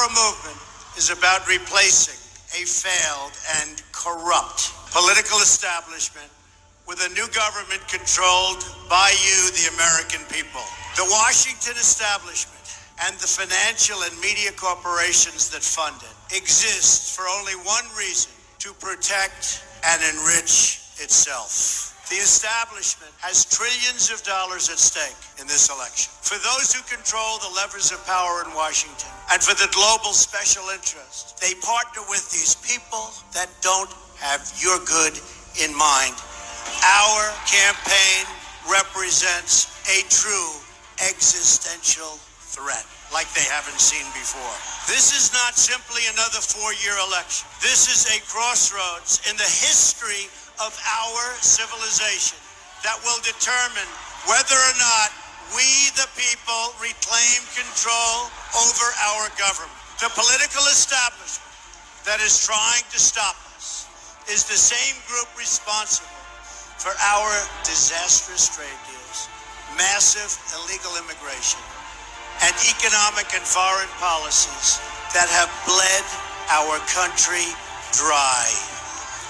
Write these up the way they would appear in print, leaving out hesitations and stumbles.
Our movement is about replacing a failed and corrupt political establishment with a new government controlled by you, the American people. The Washington establishment and the financial and media corporations that fund it exist for only one reason: to protect and enrich itself. The establishment has trillions of dollars at stake in this election. For those who control the levers of power in Washington and for the global special interest, they partner with these people that don't have your good in mind. Our campaign represents a true existential threat like they haven't seen before. This is not simply another four-year election. This is a crossroads in the history of our civilization that will determine whether or not we, the people, reclaim control over our government. The political establishment that is trying to stop us is the same group responsible for our disastrous trade deals, massive illegal immigration, and economic and foreign policies that have bled our country dry.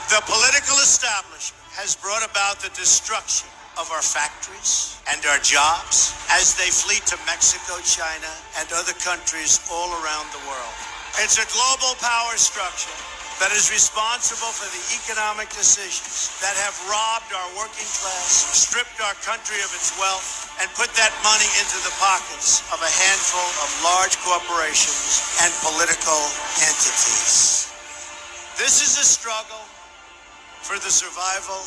The political establishment has brought about the destruction of our factories and our jobs as they flee to Mexico, China, and other countries all around the world. It's a global power structure that is responsible for the economic decisions that have robbed our working class, stripped our country of its wealth, and put that money into the pockets of a handful of large corporations and political entities. This is a struggle for the survival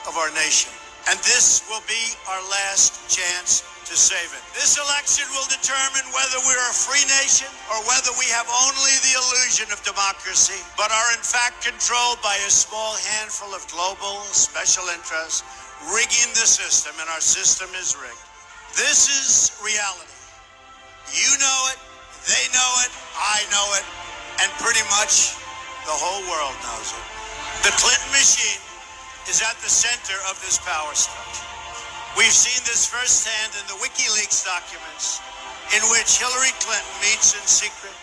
of our nation, and this will be our last chance to save it. This election will determine whether we're a free nation or whether we have only the illusion of democracy, but are in fact controlled by a small handful of global special interests rigging the system, and our system is rigged. This is reality. You know it, they know it, I know it, and pretty much the whole world knows it. The Clinton machine is at the center of this power structure. We've seen this firsthand in the WikiLeaks documents, in which Hillary Clinton meets in secret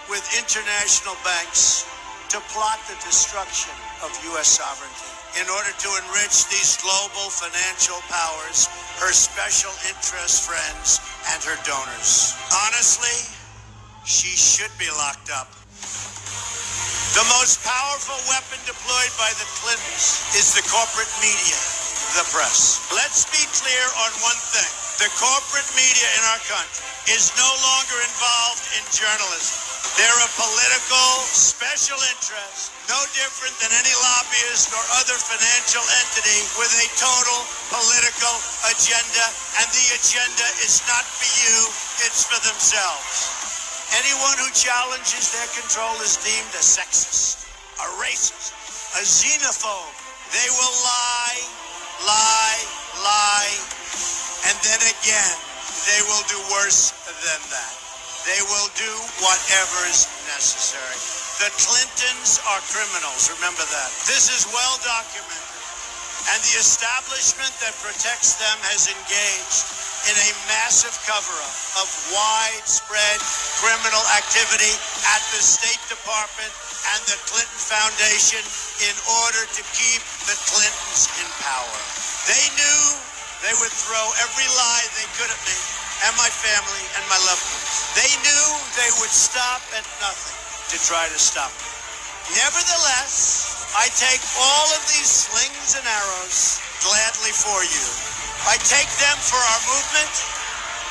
with international banks to plot the destruction of U.S. sovereignty in order to enrich these global financial powers, her special interest friends, and her donors. Honestly, she should be locked up. The most powerful weapon deployed by the Clintons is the corporate media, the press. Let's be clear on one thing. The corporate media in our country is no longer involved in journalism. They're a political special interest, no different than any lobbyist or other financial entity with a total political agenda, and the agenda is not for you, it's for themselves. Anyone who challenges their control is deemed a sexist, a racist, a xenophobe. They will lie, and then again, they will do worse than that. They will do whatever is necessary. The Clintons are criminals, remember that. This is well documented, and the establishment that protects them has engaged in a massive cover-up of widespread criminal activity at the State Department and the Clinton Foundation in order to keep the Clintons in power. They knew they would throw every lie they could at me and my family and my loved ones. They knew they would stop at nothing to try to stop me. Nevertheless, I take all of these slings and arrows gladly for you. I take them for our movement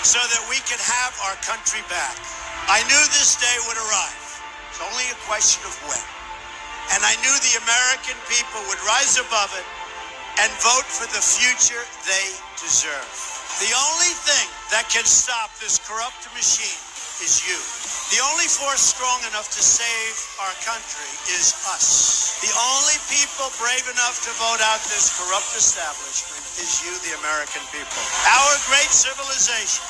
so that we can have our country back. I knew this day would arrive. It's only a question of when. And I knew the American people would rise above it and vote for the future they deserve. The only thing that can stop this corrupt machine is you. The only force strong enough to save our country is us. The only people brave enough to vote out this corrupt establishment is you, the American people. Our great civilization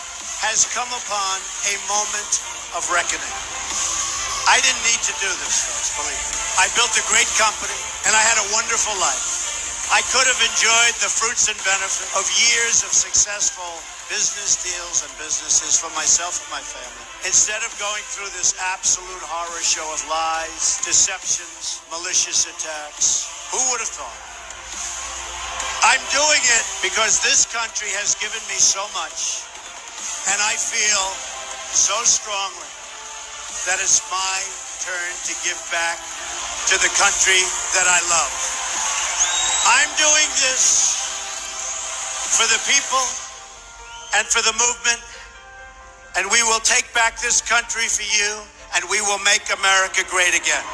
has come upon a moment of reckoning. I didn't need to do this, folks, believe me. I built a great company, and I had a wonderful life. I could have enjoyed the fruits and benefits of years of successful business deals and businesses for myself and my family. Instead of going through this absolute horror show of lies, deceptions, malicious attacks, who would have thought? I'm doing it because this country has given me so much, and I feel so strongly that it's my turn to give back to the country that I love. I'm doing this for the people and for the movement, and we will take back this country for you, and we will make America great again.